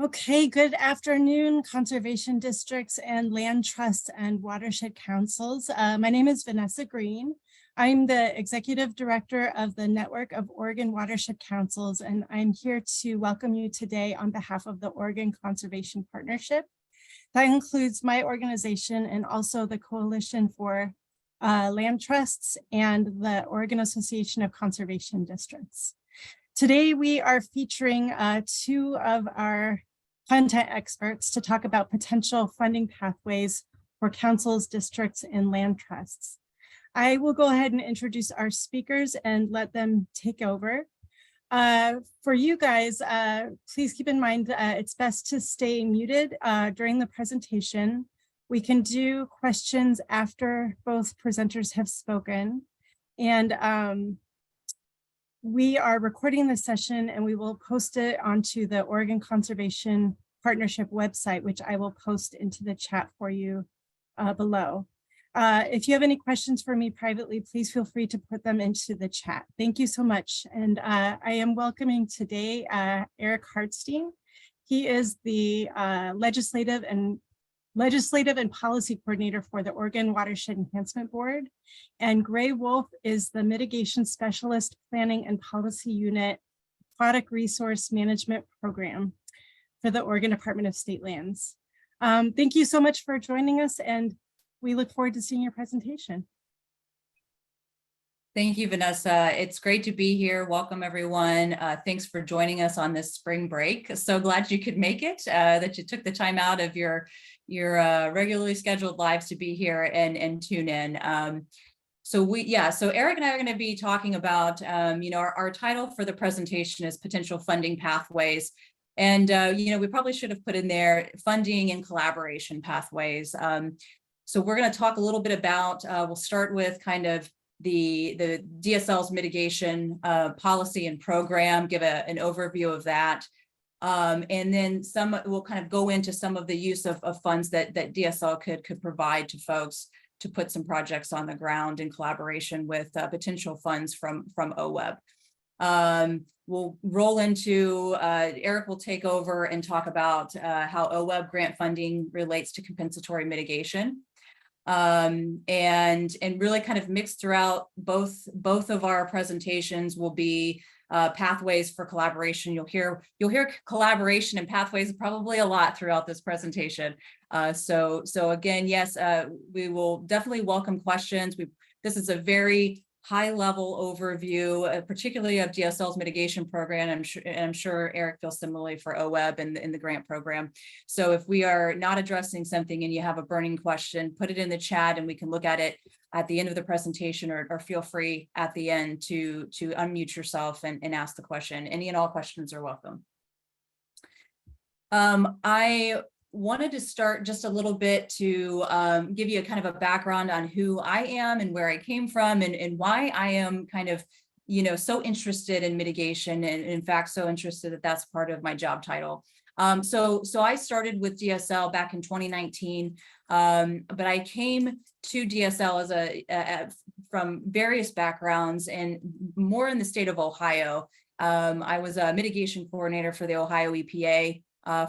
Okay, good afternoon, conservation districts and land trusts and watershed councils. My name is Vanessa Green. I'm the executive director of the Network of Oregon Watershed Councils, and I'm here to welcome you today on behalf of the Oregon Conservation Partnership. That includes my organization and also the Coalition for Land Trusts and the Oregon Association of Conservation Districts. Today, we are featuring two of our content experts to talk about potential funding pathways for councils, districts, and land trusts. I will go ahead and introduce our speakers and let them take over. For you guys, please keep in mind it's best to stay muted during the presentation. We can do questions after both presenters have spoken. And we are recording this session and we will post it onto the Oregon Conservation Partnership website, which I will post into the chat for you below. If you have any questions for me privately, please feel free to put them into the chat. Thank you so much. And I am welcoming today Eric Hartstein. He is the legislative and policy coordinator for the Oregon Watershed Enhancement Board. And Gray Wolf is the mitigation specialist, planning and policy unit, aquatic resource management program for the Oregon Department of State Lands. Thank you so much for joining us, and we look forward to seeing your presentation. Thank you, Vanessa. It's great to be here. Welcome, everyone. Thanks for joining us on this spring break. So glad you could make it, that you took the time out of your regularly scheduled lives to be here and tune in. So Eric and I are going to be talking about, our title for the presentation is Potential Funding Pathways. And, we probably should have put in there funding and collaboration pathways. So we're going to talk a little bit about, we'll start with kind of the DSL's mitigation policy and program, give an overview of that. And then we'll kind of go into some of the use of funds that DSL could provide to folks to put some projects on the ground in collaboration with potential funds from OWEB. We'll roll into, Eric will take over and talk about how OWEB grant funding relates to compensatory mitigation. And really kind of mixed throughout both of our presentations will be pathways for collaboration. You'll hear collaboration and pathways probably a lot throughout this presentation. So again, yes, we will definitely welcome questions. This is a very high-level overview, particularly of DSL's mitigation program. I'm sure Eric feels similarly for OWEB and in the grant program. So if we are not addressing something and you have a burning question, put it in the chat and we can look at it at the end of the presentation, or feel free at the end to unmute yourself and ask the question. Any and all questions are welcome. I wanted to start just a little bit to give you a kind of a background on who I am and where I came from and why I am kind of, so interested in mitigation, and in fact, so interested that that's part of my job title. So I started with DSL back in 2019, but I came to DSL from various backgrounds and more in the state of Ohio. I was a mitigation coordinator for the Ohio EPA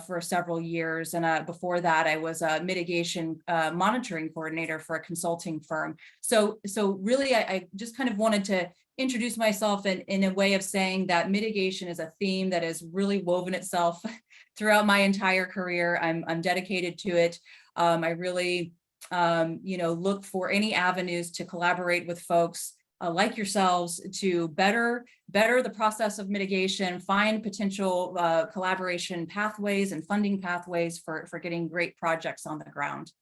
for several years. And before that, I was a mitigation monitoring coordinator for a consulting firm. So really, I just kind of wanted to introduce myself in a way of saying that mitigation is a theme that has really woven itself throughout my entire career. I'm dedicated to it. I really, look for any avenues to collaborate with folks like yourselves to better the process of mitigation, find potential collaboration pathways and funding pathways for getting great projects on the ground.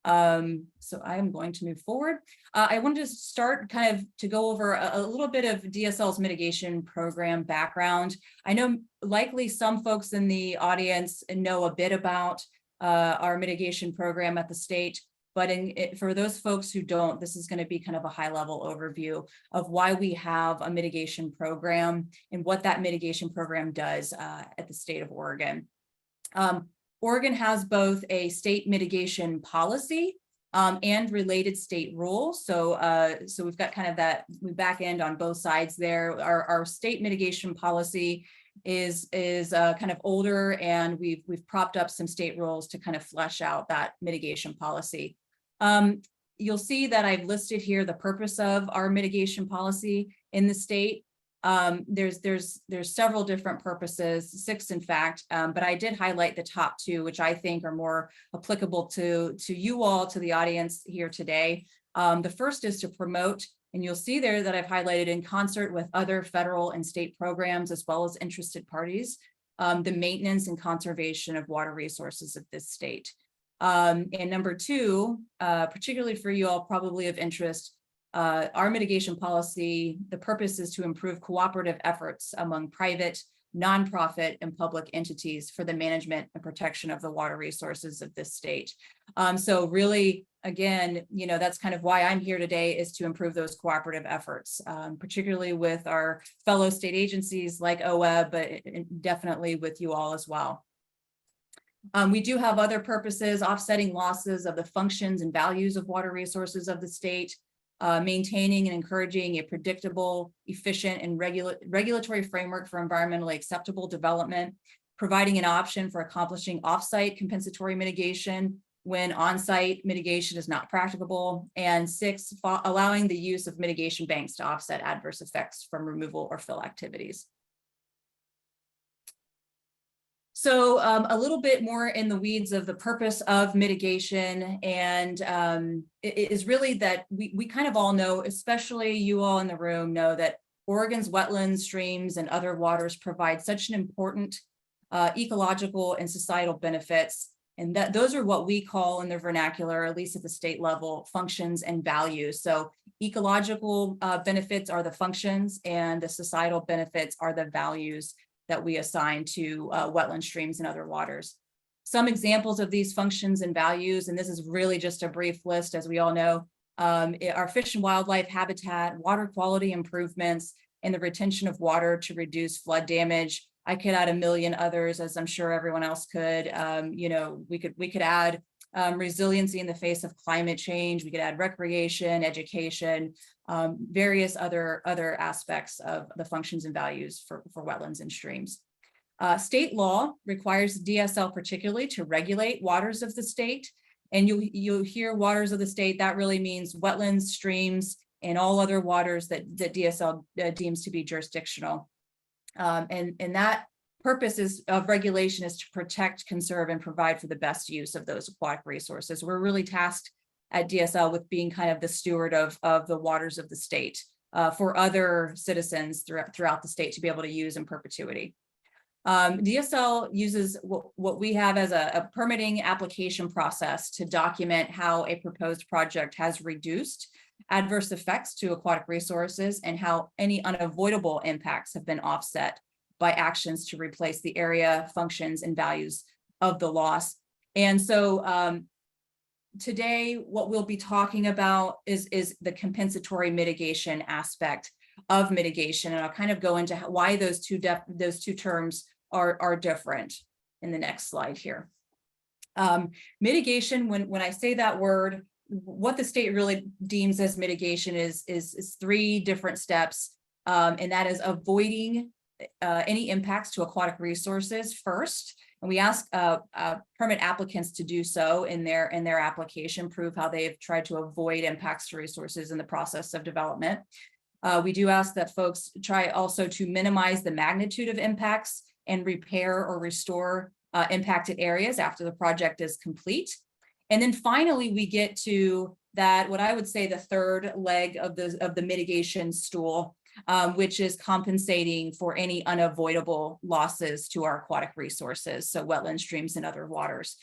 So I am going to move forward. I wanted to start kind of to go over a little bit of DSL's mitigation program background. I know likely some folks in the audience know a bit about our mitigation program at the state. But for those folks who don't, this is going to be kind of a high-level overview of why we have a mitigation program and what that mitigation program does at the state of Oregon. Oregon has both a state mitigation policy and related state rules. So we've got kind of that back end on both sides there. Our state mitigation policy is kind of older, and we've propped up some state rules to kind of flesh out that mitigation policy. You'll see that I've listed here the purpose of our mitigation policy in the state. There's several different purposes, 6 in fact, but I did highlight the top 2, which I think are more applicable to you all, to the audience here today. The first is to promote, and you'll see there that I've highlighted, in concert with other federal and state programs, as well as interested parties, the maintenance and conservation of water resources of this state. And number 2, particularly for you all, probably of interest, our mitigation policy, the purpose is to improve cooperative efforts among private, nonprofit, and public entities for the management and protection of the water resources of this state. So really, again, you know, that's kind of why I'm here today, is to improve those cooperative efforts, particularly with our fellow state agencies like OWEB, but definitely with you all as well. We do have other purposes: offsetting losses of the functions and values of water resources of the state, maintaining and encouraging a predictable, efficient, and regulatory framework for environmentally acceptable development, providing an option for accomplishing offsite compensatory mitigation when on-site mitigation is not practicable, and 6, allowing the use of mitigation banks to offset adverse effects from removal or fill activities. So a little bit more in the weeds of the purpose of mitigation, and it is really that we kind of all know, especially you all in the room know, that Oregon's wetlands, streams, and other waters provide such an important ecological and societal benefits, and that those are what we call in the vernacular, at least at the state level, functions and values. So ecological benefits are the functions, and the societal benefits are the values that we assign to wetland, streams, and other waters. Some examples of these functions and values, and this is really just a brief list, as we all know, are fish and wildlife habitat, water quality improvements, and the retention of water to reduce flood damage. I could add a million others, as I'm sure everyone else could. You know, we could add resiliency in the face of climate change. We could add recreation, education, various other aspects of the functions and values for wetlands and streams. State law requires DSL particularly to regulate waters of the state. And you'll hear waters of the state, that really means wetlands, streams, and all other waters that DSL deems to be jurisdictional. And that purpose of regulation is to protect, conserve, and provide for the best use of those aquatic resources. We're really tasked at DSL with being kind of the steward of the waters of the state for other citizens throughout the state to be able to use in perpetuity. DSL uses what we have as a permitting application process to document how a proposed project has reduced adverse effects to aquatic resources and how any unavoidable impacts have been offset by actions to replace the area, functions, and values of the loss. And so today, what we'll be talking about is the compensatory mitigation aspect of mitigation, and I'll kind of go into why those two terms are different in the next slide here. Mitigation, when I say that word, what the state really deems as mitigation is 3 different steps, and that is avoiding any impacts to aquatic resources first. And we ask permit applicants to do so in their application, prove how they've tried to avoid impacts to resources in the process of development. We do ask that folks try also to minimize the magnitude of impacts and repair or restore impacted areas after the project is complete. And then finally, we get to that, what I would say the 3rd leg of the mitigation stool, which is compensating for any unavoidable losses to our aquatic resources, so wetland, streams, and other waters.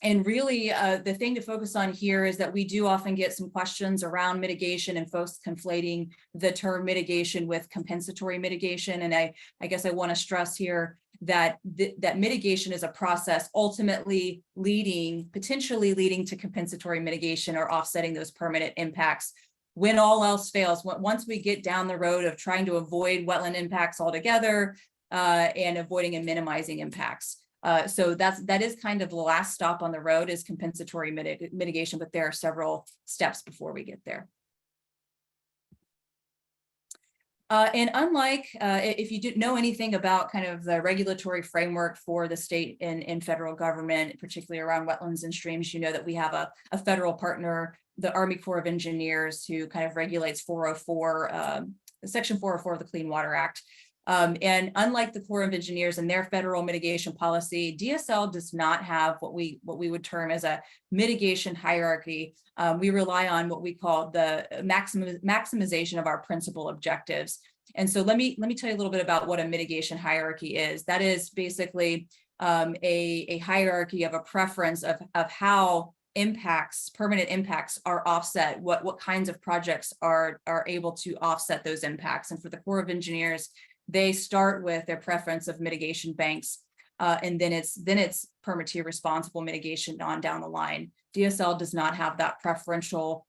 And really, the thing to focus on here is that we do often get some questions around mitigation and folks conflating the term mitigation with compensatory mitigation. And I guess I want to stress here that that mitigation is a process ultimately potentially leading to compensatory mitigation or offsetting those permanent impacts when all else fails. Once we get down the road of trying to avoid wetland impacts altogether and avoiding and minimizing impacts. So that is kind of the last stop on the road is compensatory mitigation, but there are several steps before we get there. And unlike, if you didn't know anything about kind of the regulatory framework for the state and federal government, particularly around wetlands and streams, you know that we have a federal partner, the Army Corps of Engineers, who kind of regulates 404, Section 404 of the Clean Water Act. And unlike the Corps of Engineers and their federal mitigation policy, DSL does not have what we would term as a mitigation hierarchy. We rely on what we call the maximization of our principal objectives. And so let me tell you a little bit about what a mitigation hierarchy is. That is basically a hierarchy of a preference of how permanent impacts are offset, what kinds of projects are able to offset those impacts. And for the Corps of Engineers, they start with their preference of mitigation banks, and then it's permittee responsible mitigation on down the line. DSL does not have that preferential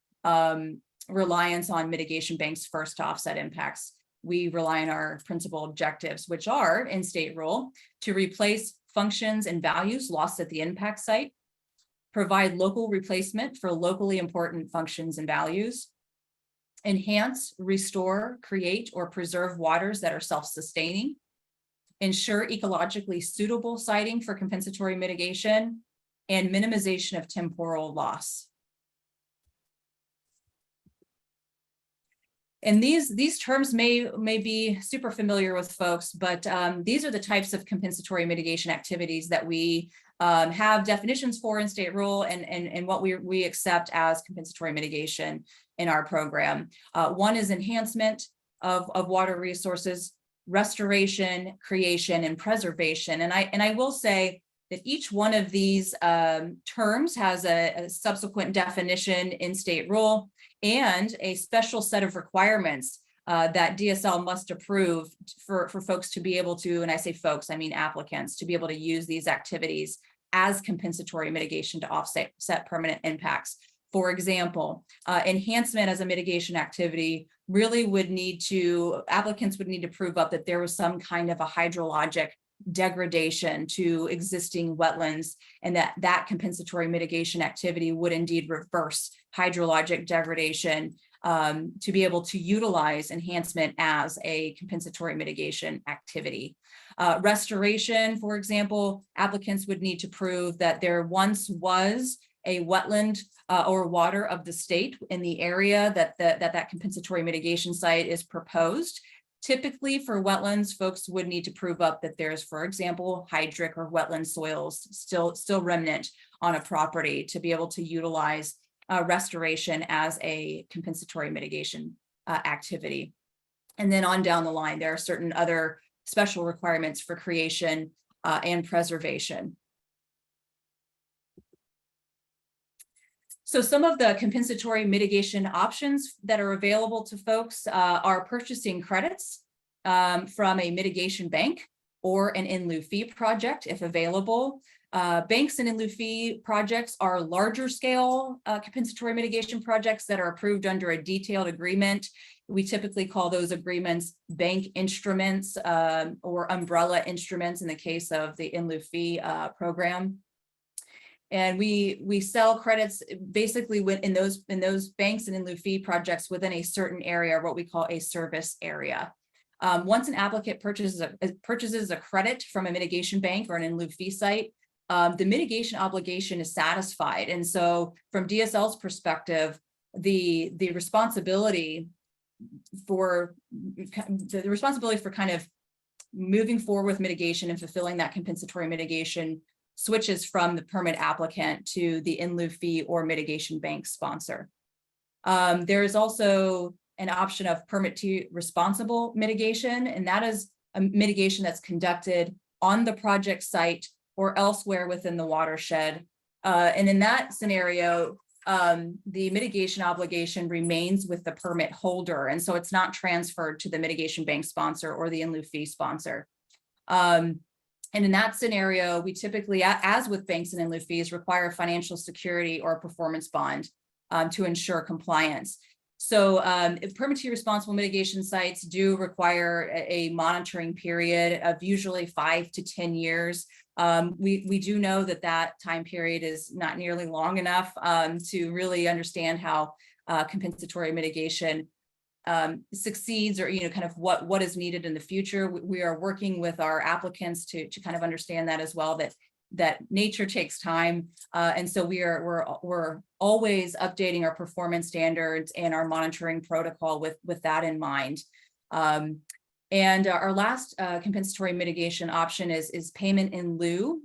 reliance on mitigation banks first to offset impacts. We rely on our principal objectives, which are in state rule to replace functions and values lost at the impact site, provide local replacement for locally important functions and values, enhance, restore, create, or preserve waters that are self-sustaining, ensure ecologically suitable siting for compensatory mitigation, and minimization of temporal loss. And these terms may be super familiar with folks, but these are the types of compensatory mitigation activities that we have definitions for in state rule and what we accept as compensatory mitigation in our program. One is enhancement of water resources, restoration, creation, and preservation. And I will say that each one of these terms has a subsequent definition in state rule and a special set of requirements that DSL must approve for folks to be able to, and I say folks, I mean applicants, to be able to use these activities as compensatory mitigation to offset permanent impacts. For example, enhancement as a mitigation activity really applicants would need to prove up that there was some kind of a hydrologic degradation to existing wetlands, and that compensatory mitigation activity would indeed reverse hydrologic degradation to be able to utilize enhancement as a compensatory mitigation activity. Restoration, for example, applicants would need to prove that there once was a wetland or water of the state in the area that compensatory mitigation site is proposed. Typically for wetlands, folks would need to prove up that there's, for example, hydric or wetland soils still remnant on a property to be able to utilize restoration as a compensatory mitigation activity. And then on down the line, there are certain other special requirements for creation and preservation. So some of the compensatory mitigation options that are available to folks are purchasing credits from a mitigation bank or an in lieu fee project if available. Banks and in lieu fee projects are larger scale compensatory mitigation projects that are approved under a detailed agreement. We typically call those agreements bank instruments or umbrella instruments in the case of the in lieu fee program. And we sell credits basically in those banks and in lieu fee projects within a certain area, what we call a service area. Once an applicant purchases a credit from a mitigation bank or an in lieu fee site, the mitigation obligation is satisfied. And so from DSL's perspective, the responsibility for kind of moving forward with mitigation and fulfilling that compensatory mitigation switches from the permit applicant to the in lieu fee or mitigation bank sponsor. There is also an option of permittee responsible mitigation, and that is a mitigation that's conducted on the project site or elsewhere within the watershed. And in that scenario, the mitigation obligation remains with the permit holder, and so it's not transferred to the mitigation bank sponsor or the in lieu fee sponsor. And in that scenario, we typically, as with banks and in lieu fees, require financial security or a performance bond to ensure compliance. So if permittee responsible mitigation sites do require a monitoring period of usually 5 to 10 years. We do know that time period is not nearly long enough to really understand how compensatory mitigation succeeds, or kind of what is needed in the future. We are working with our applicants to kind of understand that as well, that nature takes time, and so we're always updating our performance standards and our monitoring protocol with that in mind. And our last compensatory mitigation option is payment in lieu.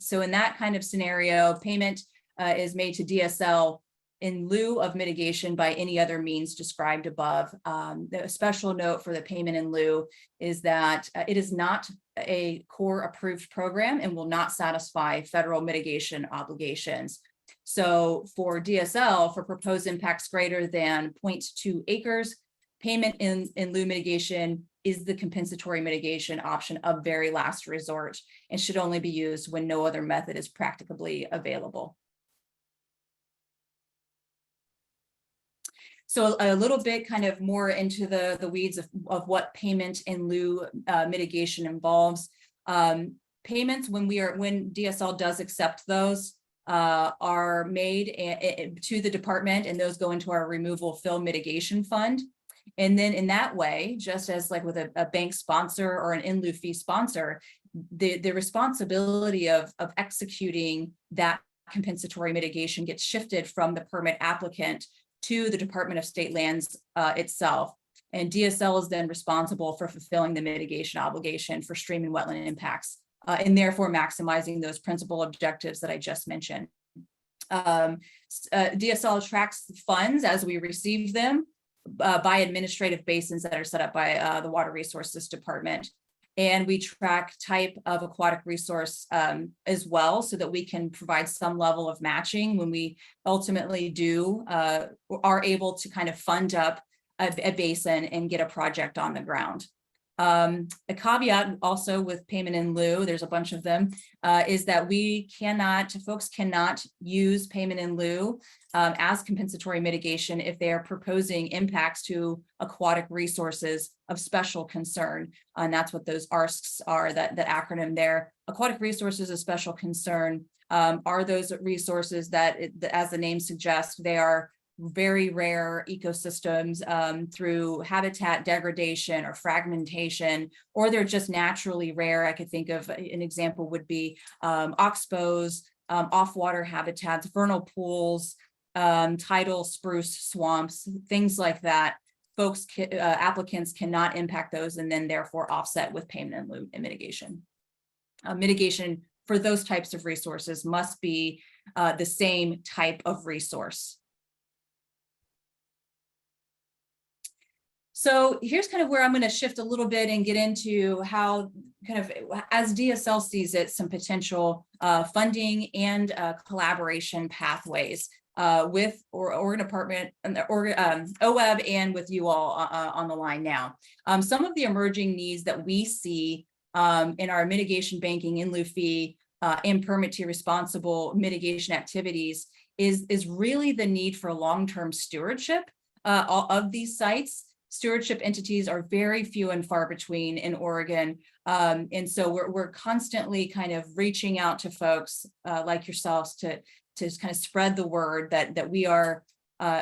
So in that kind of scenario, payment is made to DSL in lieu of mitigation by any other means described above. The special note for the payment in lieu is that it is not a core approved program and will not satisfy federal mitigation obligations. So for DSL, for proposed impacts greater than 0.2 acres, payment in lieu mitigation is the compensatory mitigation option of very last resort and should only be used when no other method is practicably available. So a little bit kind of more into the weeds of what payment in lieu mitigation involves. Payments, when DSL does accept those, are made to the department, and those go into our removal fill mitigation fund. And then in that way, just as like with a bank sponsor or an in lieu fee sponsor, the responsibility of executing that compensatory mitigation gets shifted from the permit applicant to the Department of State Lands itself. And DSL is then responsible for fulfilling the mitigation obligation for stream and wetland impacts, and therefore maximizing those principal objectives that I just mentioned. DSL tracks funds as we receive them by administrative basins that are set up by the Water Resources Department. And we track type of aquatic resource as well, so that we can provide some level of matching when we ultimately are able to kind of fund up a basin and get a project on the ground. A caveat also with payment in lieu, there's a bunch of them, is that folks cannot use payment in lieu as compensatory mitigation if they are proposing impacts to aquatic resources of special concern. And that's what those ARSCs are, that acronym there. Aquatic resources of special concern are those resources that, as the name suggests, they are very rare ecosystems through habitat degradation or fragmentation, or they're just naturally rare. I could think of an example would be oxbows, off-water habitats, vernal pools, tidal spruce swamps, things like that. Applicants cannot impact those and then therefore offset with payment in lieu and mitigation. Mitigation for those types of resources must be the same type of resource. So here's kind of where I'm going to shift a little bit and get into how kind of, as DSL sees it, some potential funding and collaboration pathways with Oregon Department and OWEB and with you all on the line now. Some of the emerging needs that we see in our mitigation banking in lieu fee and permit to responsible mitigation activities is really the need for long-term stewardship of these sites. Stewardship entities are very few and far between in Oregon. And so we're constantly kind of reaching out to folks like yourselves to kind of spread the word that we are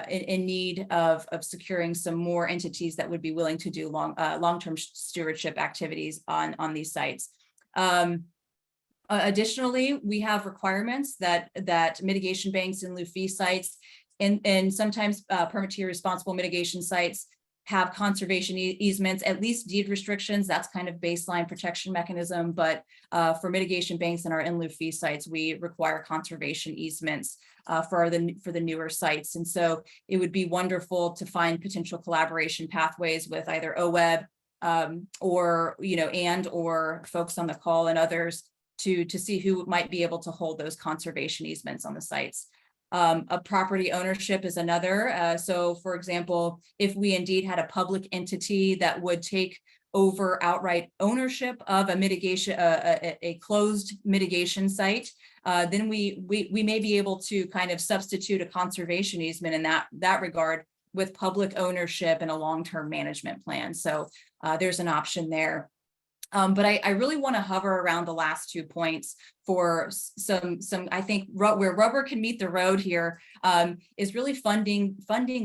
in need of securing some more entities that would be willing to do long-term stewardship activities on these sites. Additionally, we have requirements that mitigation banks and lieu fee sites and sometimes permit to responsible mitigation sites have conservation easements, at least deed restrictions. That's kind of baseline protection mechanism. But for mitigation banks and our in lieu fee sites, we require conservation easements for the newer sites. And so it would be wonderful to find potential collaboration pathways with either OWEB or or folks on the call and others to see who might be able to hold those conservation easements on the sites. A property ownership is another. So for example, if we indeed had a public entity that would take over outright ownership of a mitigation, a closed mitigation site, then we may be able to kind of substitute a conservation easement in that regard with public ownership and a long-term management plan. So there's an option there. But I really want to hover around the last 2 points for some I think where rubber can meet the road here is really funding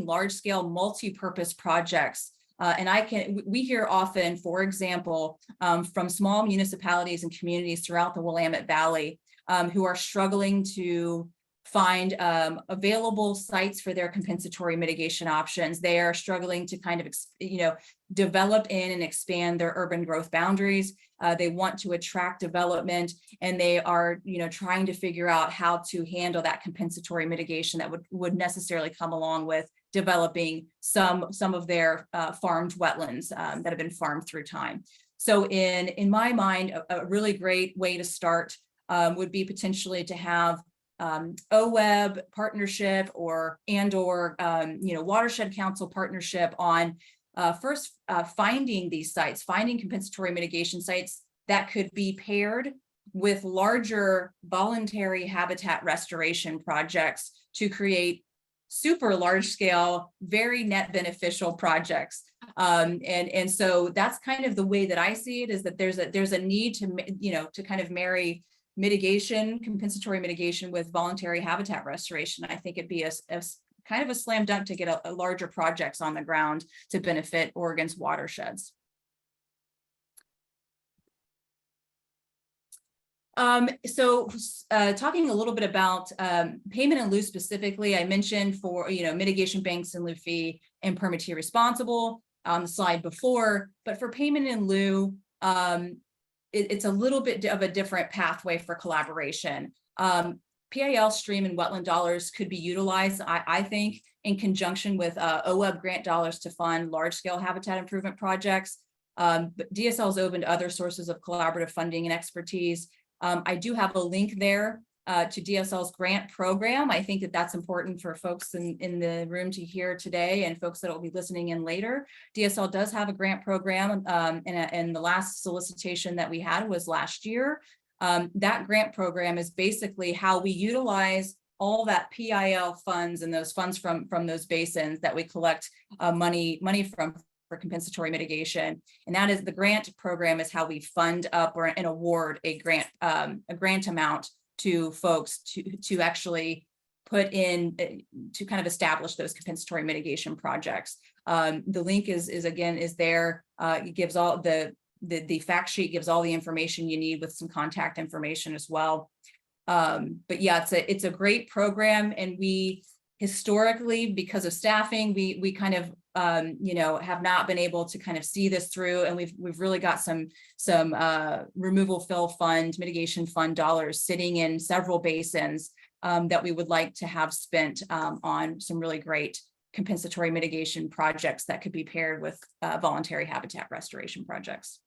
large scale multi-purpose projects. And we hear often, for example, from small municipalities and communities throughout the Willamette Valley who are struggling to find available sites for their compensatory mitigation options. They are struggling to kind of, develop in and expand their urban growth boundaries. They want to attract development, and they are, trying to figure out how to handle that compensatory mitigation that would necessarily come along with developing some of their farmed wetlands that have been farmed through time. So in my mind, a really great way to start would be potentially to have OWEB partnership or Watershed Council partnership on first finding these sites, finding compensatory mitigation sites that could be paired with larger voluntary habitat restoration projects to create super large scale, very net beneficial projects. And so that's kind of the way that I see it, is that there's a need to kind of marry compensatory mitigation with voluntary habitat restoration. I think it'd be a kind of a slam dunk to get a larger projects on the ground to benefit Oregon's watersheds. So talking a little bit about payment in lieu specifically, I mentioned for mitigation banks in lieu fee and permittee responsible on the slide before, but for payment in lieu, it's a little bit of a different pathway for collaboration. PIL stream and wetland dollars could be utilized, I think, in conjunction with OWEB grant dollars to fund large-scale habitat improvement projects. But DSL is open to other sources of collaborative funding and expertise. I do have a link there to DSL's grant program. I think that that's important for folks in the room to hear today and folks that will be listening in later. DSL does have a grant program, and the last solicitation that we had was last year. That grant program is basically how we utilize all that PIL funds and those funds from those basins that we collect money from for compensatory mitigation. And that is, the grant program is how we fund up and award a grant amount to folks to actually put in to kind of establish those compensatory mitigation projects. The link is there. It gives all the fact sheet, gives all the information you need with some contact information as well. But yeah, it's a great program, and we historically, because of staffing, we kind of have not been able to kind of see this through, and we've really got some removal fill fund, mitigation fund dollars sitting in several basins that we would like to have spent on some really great compensatory mitigation projects that could be paired with voluntary habitat restoration projects.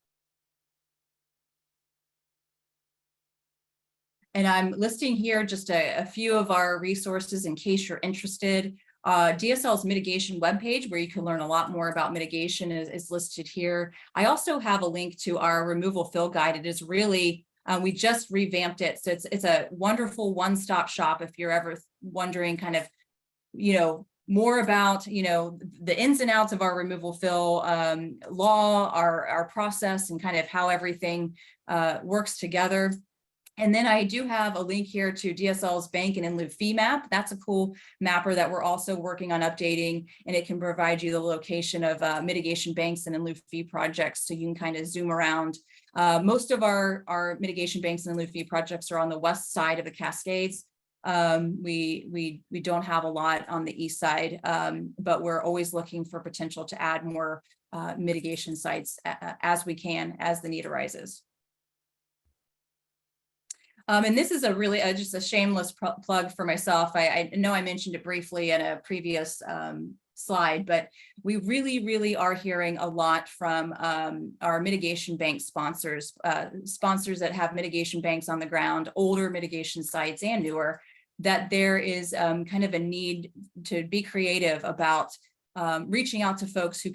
And I'm listing here just a few of our resources in case you're interested. DSL's mitigation webpage, where you can learn a lot more about mitigation, is listed here. I also have a link to our removal fill guide. It is really, we just revamped it. So it's a wonderful one-stop shop if you're ever wondering kind of, more about, the ins and outs of our removal fill law, our process, and kind of how everything works together. And then I do have a link here to DSL's bank and in lieu fee map. That's a cool mapper that we're also working on updating, and it can provide you the location of mitigation banks and in lieu fee projects, so you can kind of zoom around. Most of our mitigation banks and in lieu fee projects are on the west side of the Cascades. We don't have a lot on the east side, but we're always looking for potential to add more mitigation sites as we can, as the need arises. And this is a really just a shameless plug for myself. I know I mentioned it briefly in a previous slide, but we really are hearing a lot from our mitigation bank sponsors that have mitigation banks on the ground, older mitigation sites and newer, that there is kind of a need to be creative about reaching out to folks who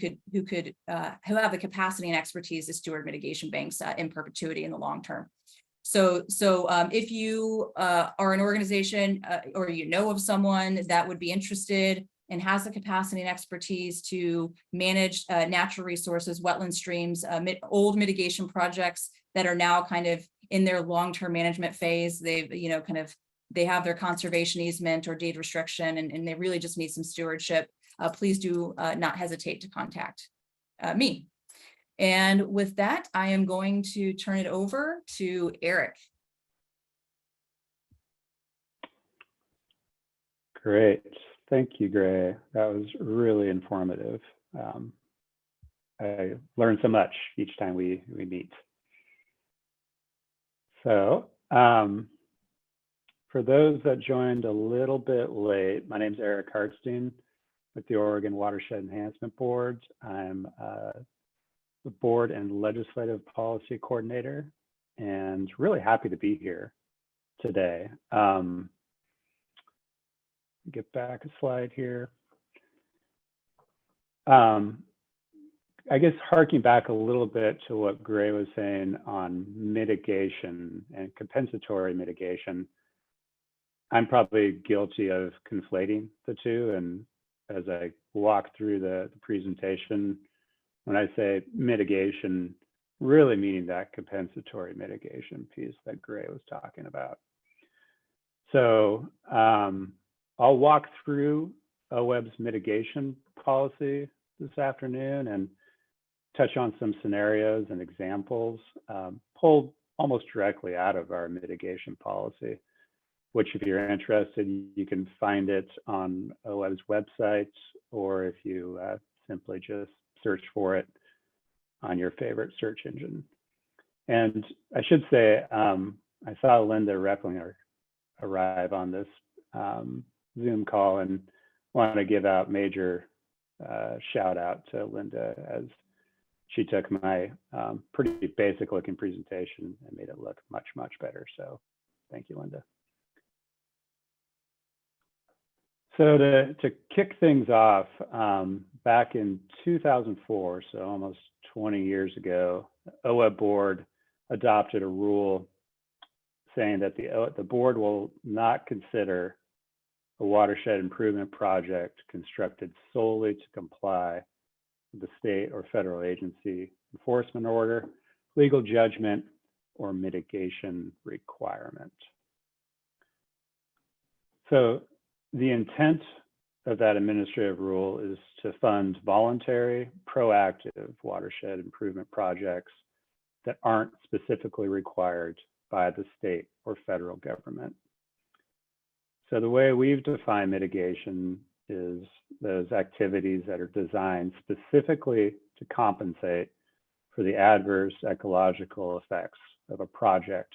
have the capacity and expertise to steward mitigation banks in perpetuity in the long term. So if you are an organization or of someone that would be interested and has the capacity and expertise to manage natural resources, wetland streams, old mitigation projects that are now kind of in their long-term management phase. They've, they have their conservation easement or deed restriction, and they really just need some stewardship. Please do not hesitate to contact me. And with that, I am going to turn it over to Eric. Great. Thank you, Gray. That was really informative. I learned so much each time we meet. So for those that joined a little bit late, my name is Eric Hartstein with the Oregon Watershed Enhancement Board. I'm the board and legislative policy coordinator, and really happy to be here today. Get back a slide here. I guess harking back a little bit to what Gray was saying on mitigation and compensatory mitigation, I'm probably guilty of conflating the two. And as I walk through the presentation, when I say mitigation, really meaning that compensatory mitigation piece that Gray was talking about. So I'll walk through OWEB's mitigation policy this afternoon and touch on some scenarios and examples pulled almost directly out of our mitigation policy, which if you're interested, you can find it on OWEB's website, or if you simply just search for it on your favorite search engine. And I should say, I saw Linda Replinger arrive on this Zoom call, and want to give out major shout out to Linda, as she took my pretty basic looking presentation and made it look much, much better. So thank you, Linda. So to kick things off, back in 2004, so almost 20 years ago, the OWEB board adopted a rule saying that the board will not consider a watershed improvement project constructed solely to comply with the state or federal agency enforcement order, legal judgment, or mitigation requirement. So the intent of that administrative rule is to fund voluntary, proactive watershed improvement projects that aren't specifically required by the state or federal government. So the way we've defined mitigation is those activities that are designed specifically to compensate for the adverse ecological effects of a project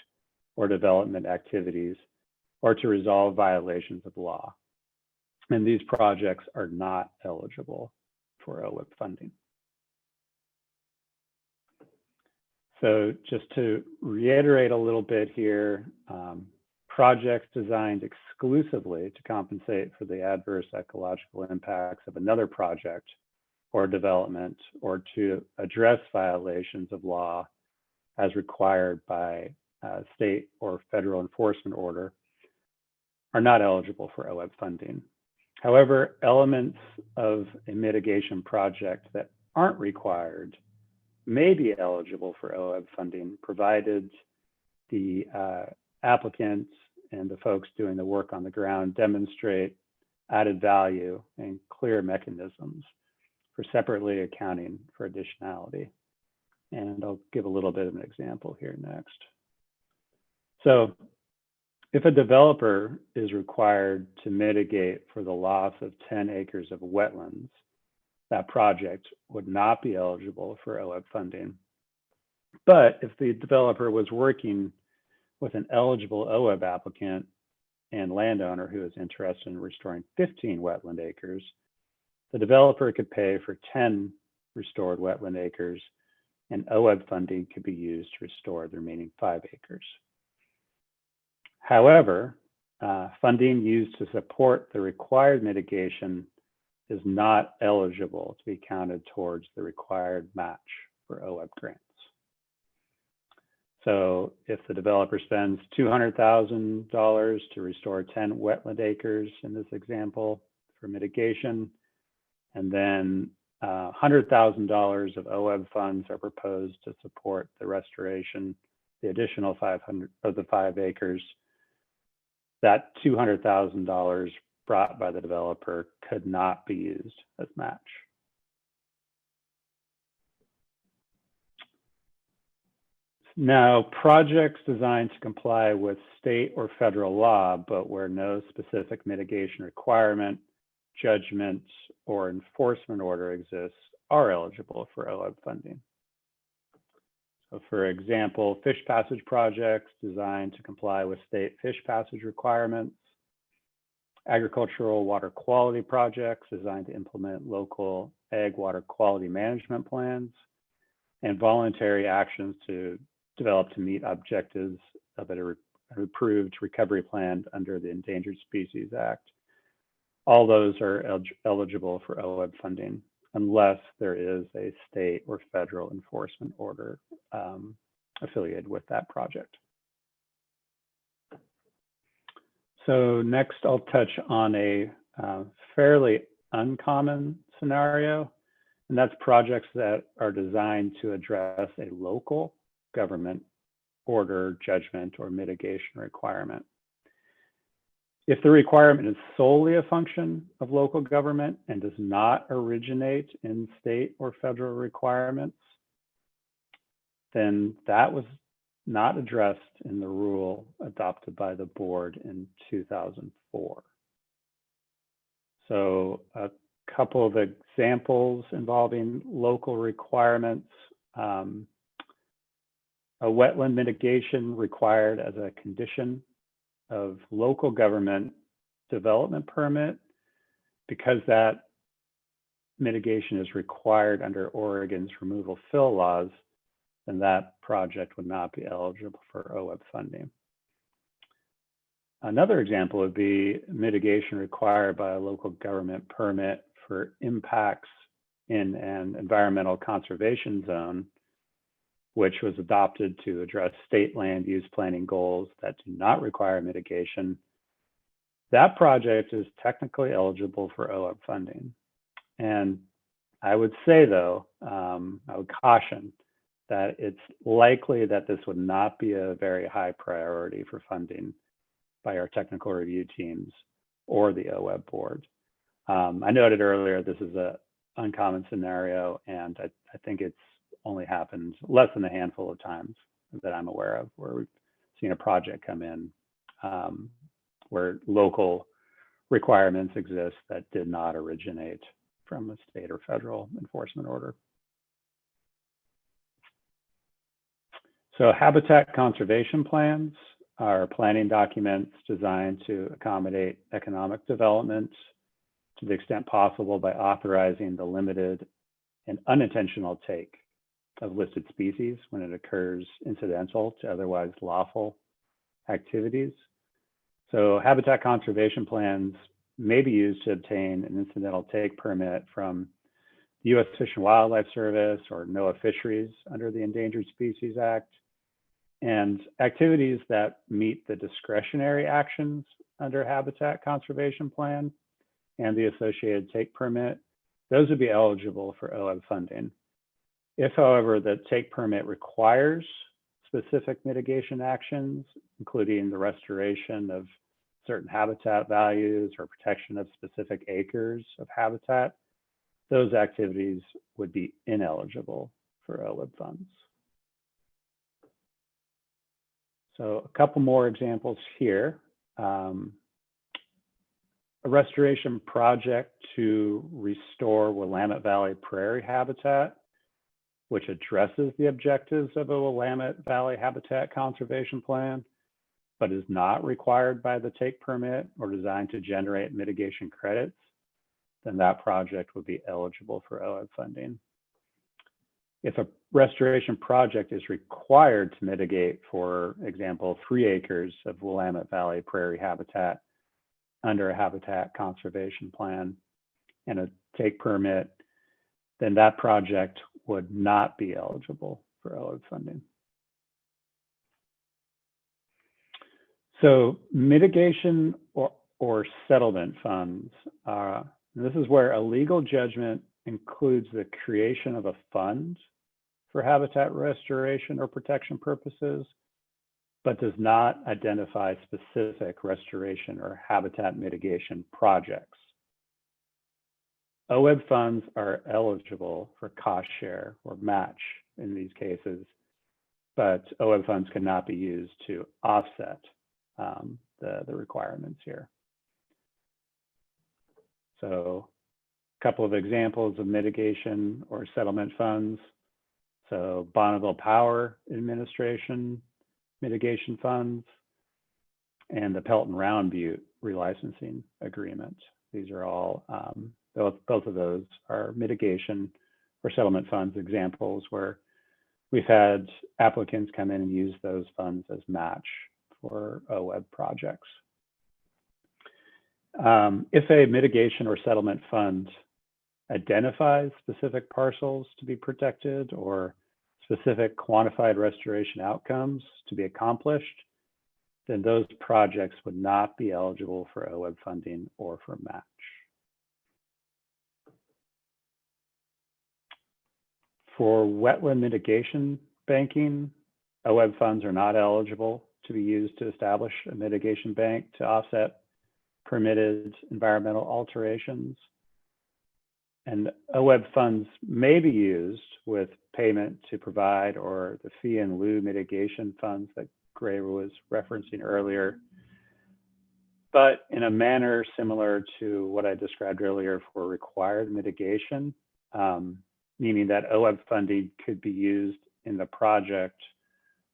or development activities, or to resolve violations of law. And these projects are not eligible for OWEB funding. So just to reiterate a little bit here, projects designed exclusively to compensate for the adverse ecological impacts of another project or development, or to address violations of law as required by state or federal enforcement order, are not eligible for OWEB funding. However, elements of a mitigation project that aren't required may be eligible for OWEB funding, provided the applicants and the folks doing the work on the ground demonstrate added value and clear mechanisms for separately accounting for additionality. And I'll give a little bit of an example here next. So if a developer is required to mitigate for the loss of 10 acres of wetlands, that project would not be eligible for OWEB funding. But if the developer was working with an eligible OWEB applicant and landowner who is interested in restoring 15 wetland acres, the developer could pay for 10 restored wetland acres, and OWEB funding could be used to restore the remaining 5 acres. However, funding used to support the required mitigation is not eligible to be counted towards the required match for OWEB grants. So if the developer spends $200,000 to restore 10 wetland acres in this example, for mitigation. And then $100,000 of OWEB funds are proposed to support the restoration, the additional 500 of the 5 acres. That $200,000 brought by the developer could not be used as match. Now, projects designed to comply with state or federal law, but where no specific mitigation requirement, judgment, or enforcement order exists, are eligible for OWEB funding. So for example, fish passage projects designed to comply with state fish passage requirements, agricultural water quality projects designed to implement local ag water quality management plans, and voluntary actions developed to meet objectives of an approved recovery plan under the Endangered Species Act. All those are eligible for OWEB funding unless there is a state or federal enforcement order affiliated with that project. So next I'll touch on a fairly uncommon scenario, and that's projects that are designed to address a local government order, judgment, or mitigation requirement. If the requirement is solely a function of local government and does not originate in state or federal requirements, then that was not addressed in the rule adopted by the board in 2004. So a couple of examples involving local requirements. A wetland mitigation required as a condition of local government development permit, because that mitigation is required under Oregon's removal fill laws, then that project would not be eligible for OWEB funding. Another example would be mitigation required by a local government permit for impacts in an environmental conservation zone, which was adopted to address state land use planning goals that do not require mitigation. That project is technically eligible for OWEB funding. And I would say though, I would caution that it's likely that this would not be a very high priority for funding by our technical review teams or the OWEB board. I noted earlier, this is an uncommon scenario, and I think it's only happened less than a handful of times that I'm aware of where we've seen a project come in where local requirements exist that did not originate from a state or federal enforcement order. So habitat conservation plans are planning documents designed to accommodate economic development to the extent possible by authorizing the limited and unintentional take of listed species when it occurs incidental to otherwise lawful activities. So habitat conservation plans may be used to obtain an incidental take permit from the U.S. Fish and Wildlife Service or NOAA Fisheries under the Endangered Species Act. And activities that meet the discretionary actions under habitat conservation plan and the associated take permit, those would be eligible for OWEB funding. If, however, the take permit requires specific mitigation actions, including the restoration of certain habitat values or protection of specific acres of habitat, those activities would be ineligible for OWEB funds. So a couple more examples here. A restoration project to restore Willamette Valley prairie habitat, which addresses the objectives of a Willamette Valley Habitat Conservation Plan, but is not required by the take permit or designed to generate mitigation credits, then that project would be eligible for OWEB funding. If a restoration project is required to mitigate, for example, 3 acres of Willamette Valley prairie habitat under a habitat conservation plan and a take permit, then that project would not be eligible for OWEB funding. So mitigation or or settlement funds. This is where a legal judgment includes the creation of a fund for habitat restoration or protection purposes, but does not identify specific restoration or habitat mitigation projects. OWEB funds are eligible for cost share or match in these cases, but OWEB funds cannot be used to offset the requirements here. So a couple of examples of mitigation or settlement funds. So Bonneville Power Administration mitigation funds and the Pelton Round Butte relicensing agreement. These are all, both of those are mitigation or settlement funds examples where we've had applicants come in and use those funds as match for OWEB projects. If a mitigation or settlement fund identifies specific parcels to be protected or specific quantified restoration outcomes to be accomplished, then those projects would not be eligible for OWEB funding or for match. For wetland mitigation banking, OWEB funds are not eligible to be used to establish a mitigation bank to offset permitted environmental alterations. And OWEB funds may be used with payment to provide or the fee in lieu mitigation funds that Gray was referencing earlier, but in a manner similar to what I described earlier for required mitigation, meaning that OWEB funding could be used in the project,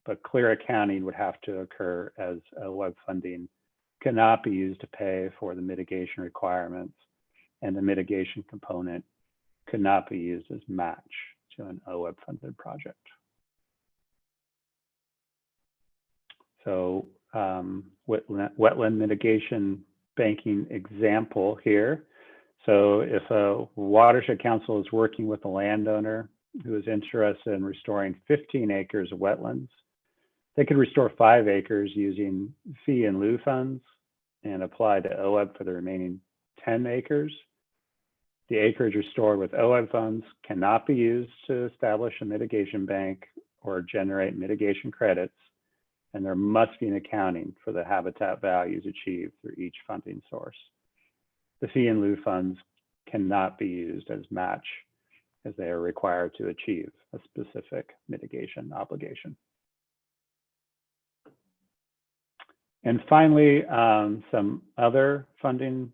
but clear accounting would have to occur as OWEB funding cannot be used to pay for the mitigation requirements, and the mitigation component could not be used as match to an OWEB funded project. So wetland mitigation banking example here. So if a watershed council is working with a landowner who is interested in restoring 15 acres of wetlands, they could restore 5 acres using fee in lieu funds and apply to OWEB for the remaining 10 acres. The acreage restored with OWEB funds cannot be used to establish a mitigation bank or generate mitigation credits, and there must be an accounting for the habitat values achieved through each funding source. The fee in lieu funds cannot be used as match as they are required to achieve a specific mitigation obligation. And finally, some other funding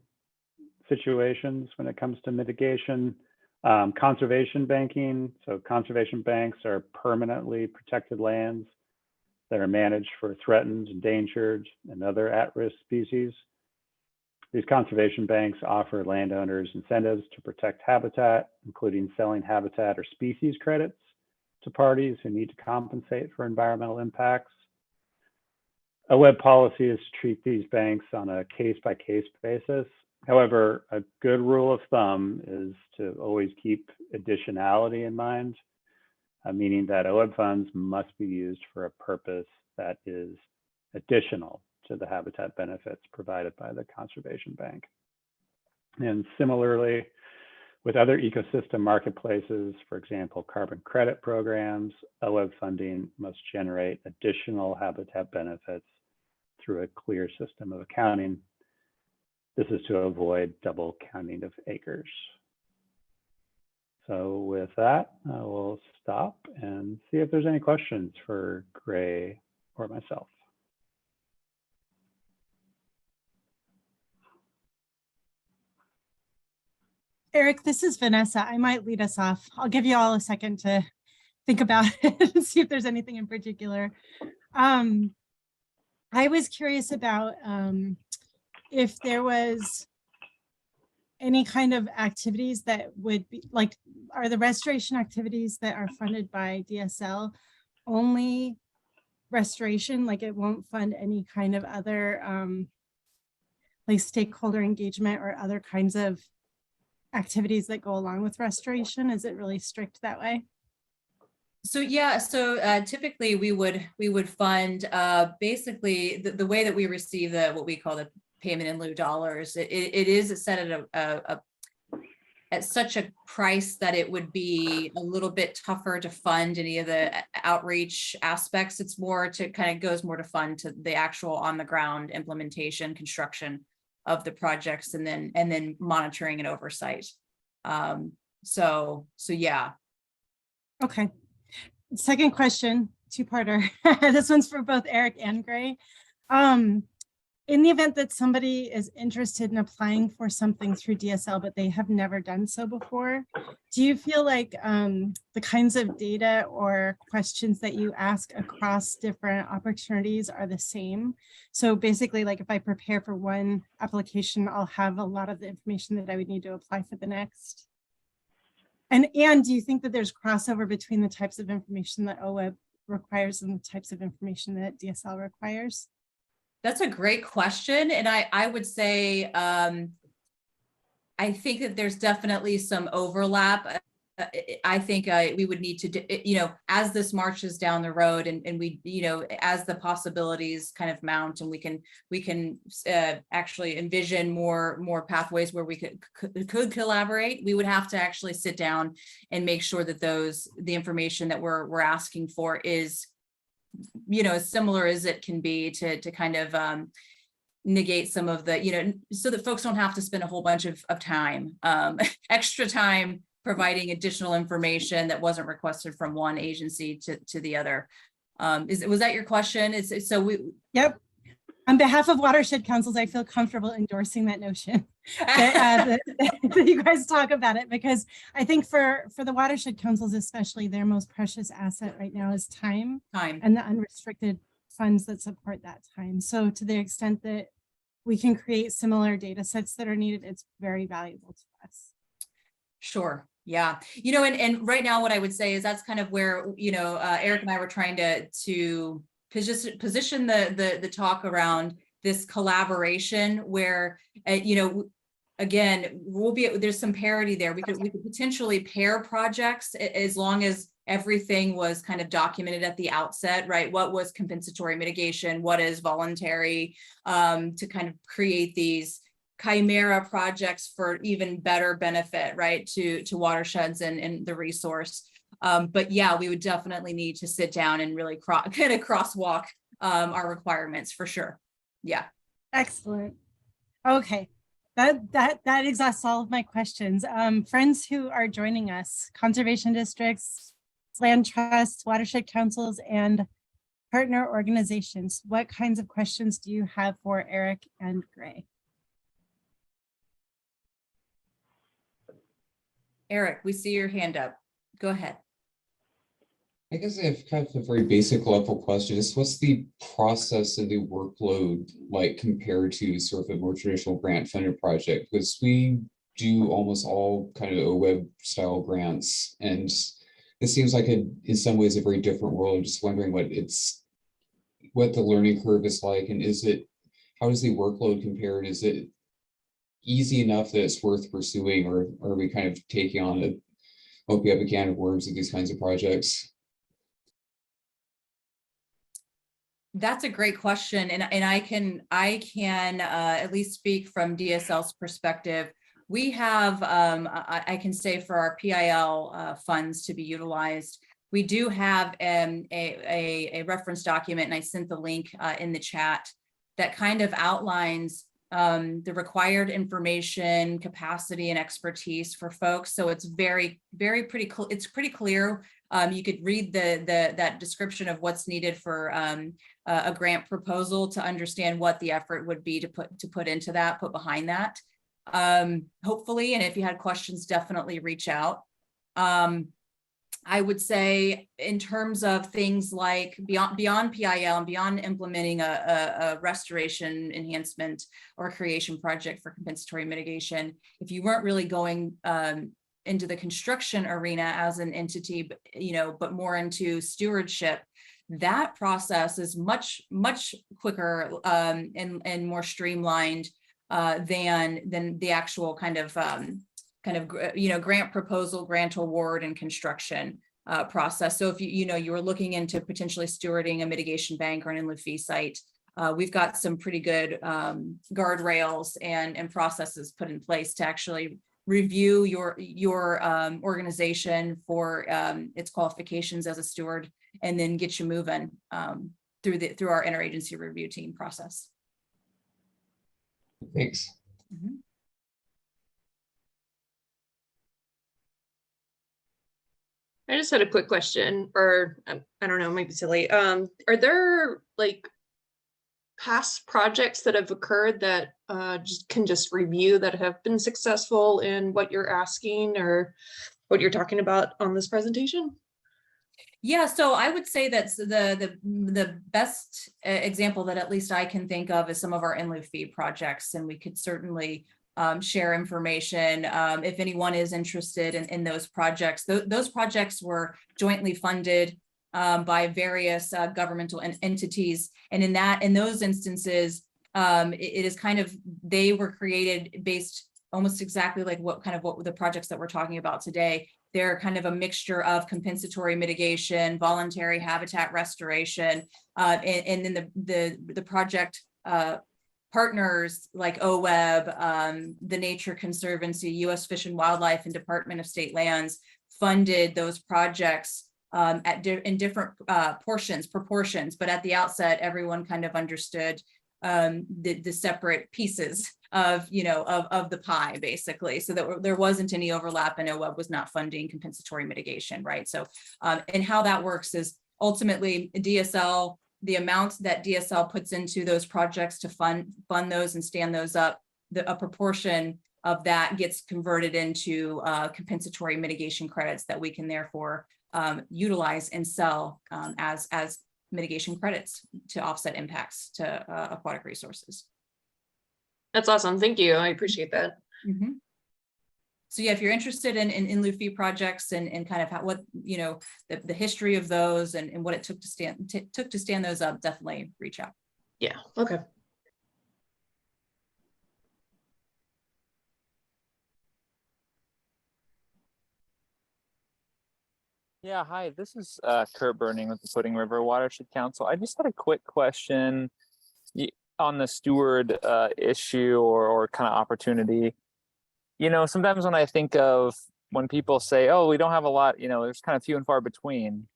situations when it comes to mitigation, conservation banking. So conservation banks are permanently protected lands that are managed for threatened, endangered, and other at-risk species. These conservation banks offer landowners incentives to protect habitat, including selling habitat or species credits to parties who need to compensate for environmental impacts. OWEB policy is to treat these banks on a case-by-case basis. However, a good rule of thumb is to always keep additionality in mind, meaning that OWEB funds must be used for a purpose that is additional to the habitat benefits provided by the conservation bank. And similarly, with other ecosystem marketplaces, for example, carbon credit programs, OWEB funding must generate additional habitat benefits through a clear system of accounting. This is to avoid double counting of acres. So with that, I will stop and see if there's any questions for Gray or myself. Eric, this is Vanessa. I might lead us off. I'll give you all a second to think about it and see if there's anything in particular. I was curious about if there was any kind of activities that would be like, are the restoration activities that are funded by DSL only restoration? Like it won't fund any kind of other like stakeholder engagement or other kinds of activities that go along with restoration? Is it really strict that way? So yeah, so typically we would fund basically the way that we receive what we call the payment in lieu dollars. It is set at at such a price that it would be a little bit tougher to fund any of the outreach aspects. It's more to kind of goes more to fund to the actual on the ground implementation, construction of the projects, and then monitoring and oversight. So yeah. Okay. Second question, two-parter. This one's for both Eric and Gray. In the event that somebody is interested in applying for something through DSL, but they have never done so before, do you feel like the kinds of data or questions that you ask across different opportunities are the same? So basically, like if I prepare for one application, I'll have a lot of the information that I would need to apply for the next. And do you think that there's crossover between the types of information that OWEB requires and the types of information that DSL requires? That's a great question. And I would say, I think that there's definitely some overlap. I think we would need to, as this marches down the road and we, as the possibilities kind of mount and we can actually envision more pathways where we could collaborate, we would have to actually sit down and make sure that the information that we're asking for is, as similar as it can be to kind of negate some of the, so that folks don't have to spend a whole bunch of time, extra time providing additional information that wasn't requested from one agency to the other. Was that your question? Yep. On behalf of Watershed Councils, I feel comfortable endorsing that notion that you guys talk about it, because I think for the Watershed Councils, especially, their most precious asset right now is time and the unrestricted funds that support that time. So to the extent that we can create similar data sets that are needed, it's very valuable to us. Sure. Yeah. And right now what I would say is that's kind of where, Eric and I were trying to position the talk around this collaboration where, again, there's some parity there. We could potentially pair projects as long as everything was kind of documented at the outset, right? What was compensatory mitigation? What is voluntary, to kind of create these chimera projects for even better benefit, right, to watersheds and the resource. But yeah, we would definitely need to sit down and really kind of crosswalk our requirements for sure. Yeah. Excellent. Okay. That exhausts all of my questions. Friends who are joining us, conservation districts, land trusts, watershed councils, and partner organizations, what kinds of questions do you have for Eric and Gray? Eric, we see your hand up. Go ahead. I guess I have kind of a very basic level question. Is what's the process of the workload like compared to sort of a more traditional grant funded project? Because we do almost all kind of OWEB style grants, and it seems like in some ways a very different world. I'm just wondering what the learning curve is like, and how does the workload compare? And is it easy enough that it's worth pursuing, or are we kind of taking on opening up a can of worms of these kinds of projects? That's a great question, and I can at least speak from DSL's perspective. We have, I can say for our PIL funds to be utilized, we do have a reference document, and I sent the link in the chat that kind of outlines the required information, capacity, and expertise for folks. So it's it's pretty clear. You could read that description of what's needed for a grant proposal to understand what the effort would be to put into that, put behind that. Hopefully, and if you had questions, definitely reach out. I would say in terms of things like beyond PIL and beyond implementing a restoration, enhancement, or creation project for compensatory mitigation, if you weren't really going into the construction arena as an entity, but more into stewardship, that process is much quicker and more streamlined than the actual kind of grant proposal, grant award, and construction process. So if you were looking into potentially stewarding a mitigation bank or an in lieu fee site, we've got some pretty good guardrails and processes put in place to actually review your organization for its qualifications as a steward, and then get you moving through our interagency review team process. Thanks. Mhm. I just had a quick question, or I don't know, maybe silly. Are there like past projects that have occurred that can just review that have been successful in what you're asking or what you're talking about on this presentation? Yeah, so I would say that's the best example that at least I can think of is some of our in lieu fee projects, and we could certainly share information if anyone is interested in those projects. Those projects were jointly funded by various governmental entities, and in those instances, it is kind of, they were created based almost exactly like what the projects that we're talking about today. They're kind of a mixture of compensatory mitigation, voluntary habitat restoration, and then the project partners like OWEB, the Nature Conservancy, U.S. Fish and Wildlife, and Department of State Lands funded those projects in different proportions, but at the outset, everyone kind of understood the separate pieces of the pie, basically, so that there wasn't any overlap, and OWEB was not funding compensatory mitigation, right? So and how that works is ultimately DSL, the amount that DSL puts into those projects to fund those and stand those up, a proportion of that gets converted into compensatory mitigation credits that we can therefore utilize and sell as mitigation credits to offset impacts to aquatic resources. That's awesome. Thank you. I appreciate that. Mm-hmm. So yeah, if you're interested in lieu fee projects and kind of what the history of those and what it took to stand those up, definitely reach out. Yeah. Okay. Yeah, hi, this is Kurt Burning with the Pudding River Watershed Council. I just had a quick question on the steward issue or kind of opportunity. Sometimes when I think of when people say, oh, we don't have a lot, there's kind of few and far between,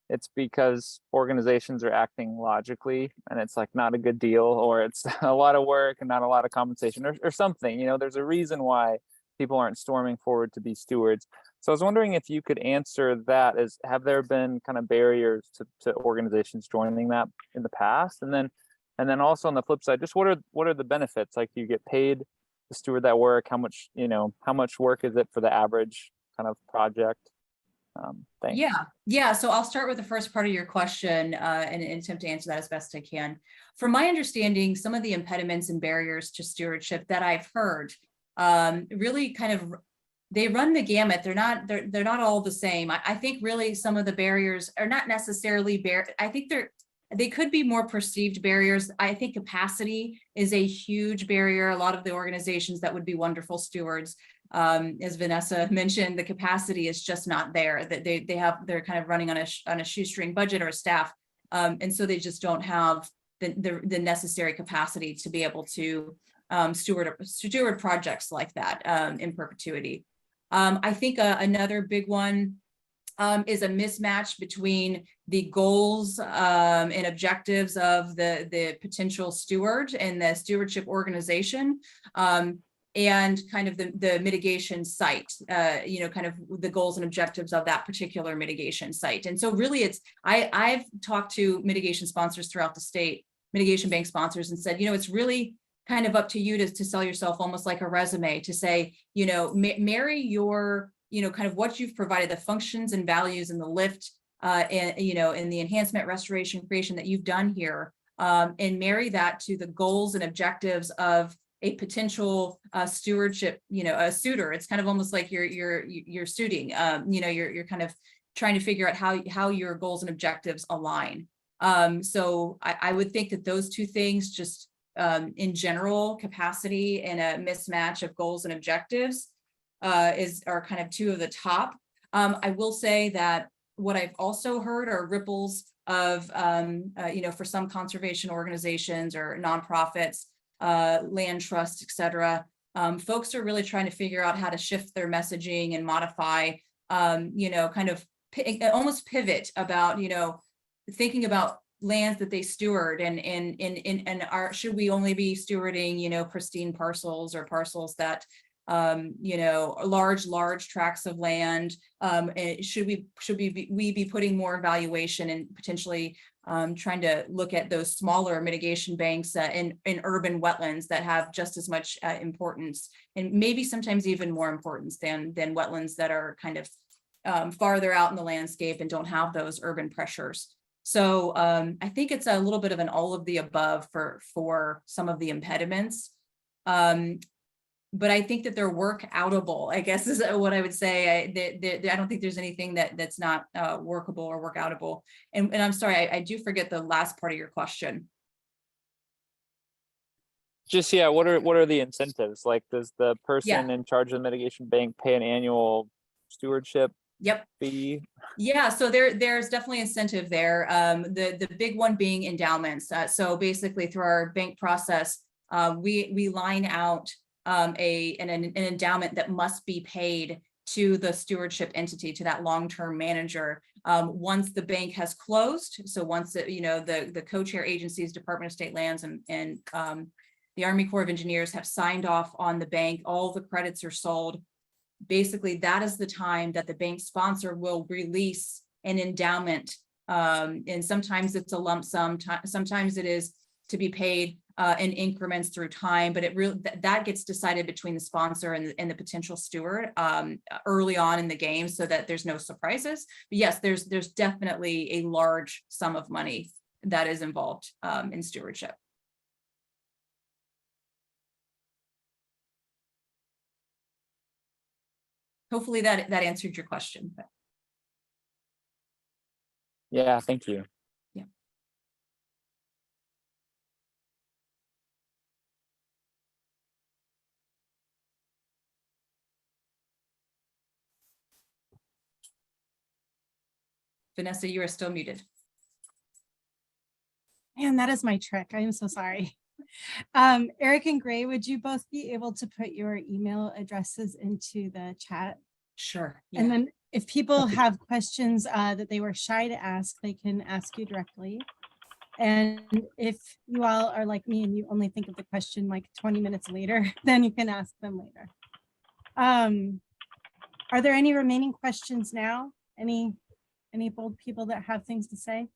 it's because organizations are acting logically and it's like not a good deal, or it's a lot of work and not a lot of compensation or something. There's a reason why people aren't storming forward to be stewards. So I was wondering if you could answer that, as have there been kind of barriers to organizations joining that in the past? And then also on the flip side, just what are the benefits? Like, do you get paid to steward that work? How much work is it for the average kind of project? Thanks. Yeah. So I'll start with the first part of your question and attempt to answer that as best I can. From my understanding, some of the impediments and barriers to stewardship that I've heard really kind of, they run the gamut. They're not all the same. I think really some of the barriers are not necessarily I think they could be more perceived barriers. I think capacity is a huge barrier. A lot of the organizations that would be wonderful stewards, as Vanessa mentioned, the capacity is just not there. That they're kind of running on a shoestring budget or a staff, and so they just don't have the necessary capacity to be able to steward projects like that in perpetuity. I think another big one is a mismatch between the goals and objectives of the potential steward and the stewardship organization, and kind of the mitigation site, kind of the goals and objectives of that particular mitigation site. And so really I've talked to mitigation sponsors throughout the state, mitigation bank sponsors, and said, it's really kind of up to you to sell yourself almost like a resume, to say, marry your, kind of what you've provided, the functions and values and the lift, and, in the enhancement, restoration, creation that you've done here, and marry that to the goals and objectives of a potential stewardship, a suitor. It's kind of almost like you're suiting, you're kind of trying to figure out how your goals and objectives align. So I would think that those two things, just in general, capacity and a mismatch of goals and objectives, are kind of two of the top. I will say that what I've also heard are ripples of, for some conservation organizations or nonprofits, land trusts, et cetera. Folks are really trying to figure out how to shift their messaging and modify, kind of almost pivot about, thinking about lands that they steward and should we only be stewarding, pristine parcels or parcels that, large tracts of land. Should we be putting more evaluation and potentially trying to look at those smaller mitigation banks in urban wetlands that have just as much importance, and maybe sometimes even more importance than wetlands that are kind of farther out in the landscape and don't have those urban pressures. So I think it's a little bit of an all of the above for some of the impediments. But I think that they're work-outable, I guess is what I would say. I don't think there's anything that's not workable or work-outable. And I'm sorry, I do forget the last part of your question. Just, yeah, what are the incentives? Like, does the person in charge of the mitigation bank pay an annual stewardship fee? Yeah, so there's definitely incentive there. The big one being endowments. So basically through our bank process, we line out an endowment that must be paid to the stewardship entity, to that long-term manager, once the bank has closed. So once the co-chair agencies, Department of State Lands and the Army Corps of Engineers have signed off on the bank, all the credits are sold. Basically, that is the time that the bank sponsor will release an endowment. And sometimes it's a lump sum, sometimes it is to be paid in increments through time, but that gets decided between the sponsor and the potential steward early on in the game, so that there's no surprises. But yes, there's definitely a large sum of money that is involved in stewardship. Hopefully that answered your question. Yeah, thank you. Vanessa, you are still muted. Man, that is my trick. I am so sorry. Eric and Gray, would you both be able to put your email addresses into the chat? Sure. And then if people have questions that they were shy to ask, they can ask you directly. And if you all are like me and you only think of the question like 20 minutes later, then you can ask them later. Are there any remaining questions now? Any bold people that have things to say?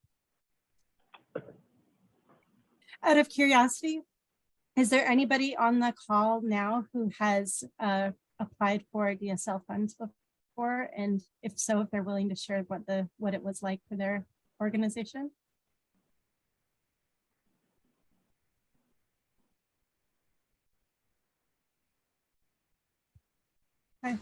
Out of curiosity, is there anybody on the call now who has applied for DSL funds before? And if so, if they're willing to share what it was like for their organization? Okay.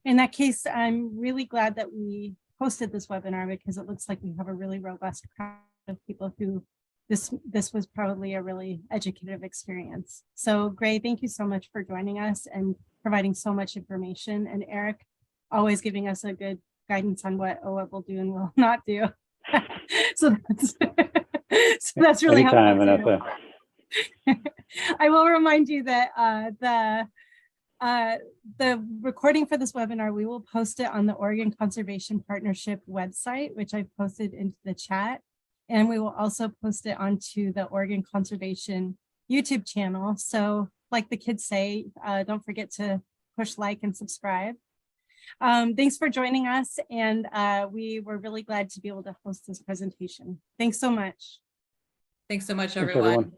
In that case, I'm really glad that we hosted this webinar, because it looks like we have a really robust crowd of people who this was probably a really educative experience. So Gray, thank you so much for joining us and providing so much information. And Eric, always giving us a good guidance on what OWEB will do and will not do. so that's really Anytime, helpful. Vanessa. I will remind you that the recording for this webinar, we will post it on the Oregon Conservation Partnership website, which I've posted into the chat. And we will also post it onto the Oregon Conservation YouTube channel. So like the kids say, don't forget to push like and subscribe. Thanks for joining us. And we were really glad to be able to host this presentation. Thanks so much. Thanks so much, Thanks, everyone. everyone.